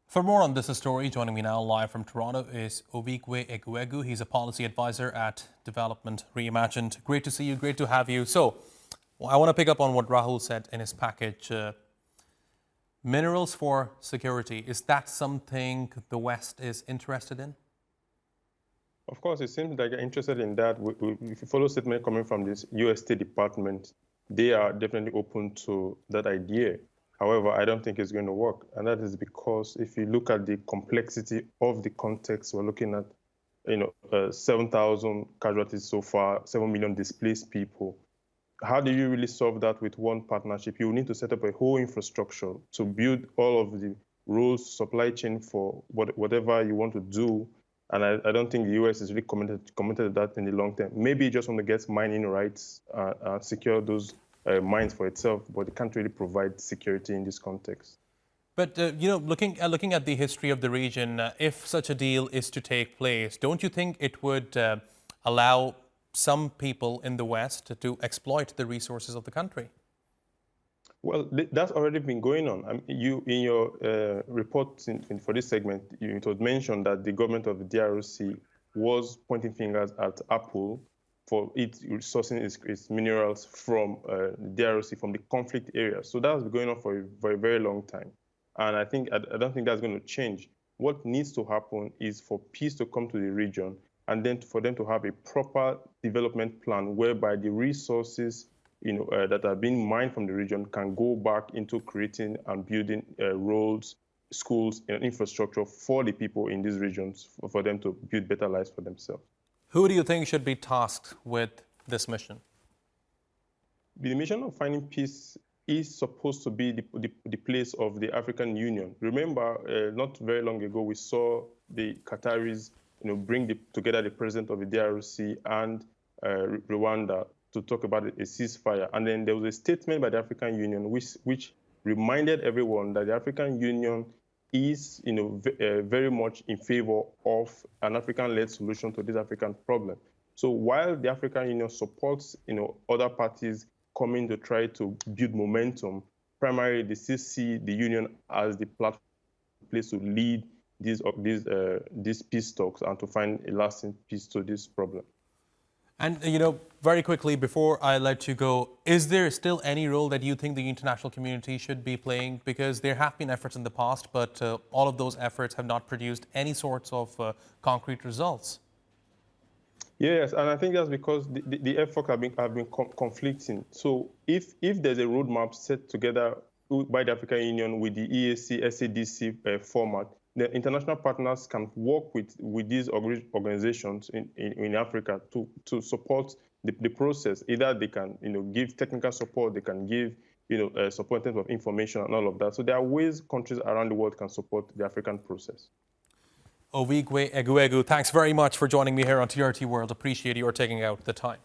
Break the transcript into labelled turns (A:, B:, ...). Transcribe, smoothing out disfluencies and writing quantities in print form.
A: For more on this story, joining me now live from Toronto is Ovigwe Eguegu. He's a policy advisor at Development Reimagined. Great to see you. Great to have you. So, I want to pick up on what Rahul said in his package. Minerals for security. Is that something the West is interested in?
B: Of course, it seems like you're interested in that. If you follow statement coming from this U.S. State Department, they are definitely open to that idea. However, I don't think it's going to work. And that is because if you look at the complexity of the context, we're looking at 7,000 casualties so far, 7 million displaced people. How do you really solve that with one partnership? You need to set up a whole infrastructure to build all of the roads, supply chain for whatever you want to do. And I don't think the U.S. is really committed to that in the long term. Maybe it just want to get mining rights, secure those mines for itself, but it can't really provide security in this context.
A: But, looking at the history of the region, if such a deal is to take place, don't you think it would allow some people in the West to exploit the resources of the country?
B: Well, that's already been going on. In your report for this segment, it was mentioned that the government of the DRC was pointing fingers at Apple for it sourcing its minerals from the DRC, from the conflict area. So that has been going on for a very long time. And I don't think that's going to change. What needs to happen is for peace to come to the region, and then for them to have a proper development plan whereby the resources that are being mined from the region can go back into creating and building roads, schools, and infrastructure for the people in these regions, for them to build better lives for themselves.
A: Who do you think should be tasked with this mission?
B: The mission of finding peace is supposed to be the place of the African Union. Remember, not very long ago, we saw the Qataris bring together the president of the DRC and Rwanda to talk about a ceasefire. And then there was a statement by the African Union which reminded everyone that the African Union is very much in favor of an African-led solution to this African problem. So while the African Union supports other parties coming to try to build momentum, primarily they still see the Union as the platform place to lead these peace talks and to find a lasting peace to this problem.
A: And, very quickly, before I let you go, is there still any role that you think the international community should be playing? Because there have been efforts in the past, but all of those efforts have not produced any sorts of concrete results.
B: Yes, and I think that's because the efforts have been conflicting. So if there's a roadmap set together by the African Union with the EAC, SADC format, the international partners can work with these organizations in Africa to support the process. Either they can give technical support, they can give support in terms of information and all of that. So there are ways countries around the world can support the African process.
A: Ovigwe Eguegu, thanks very much for joining me here on TRT World. Appreciate your taking out the time.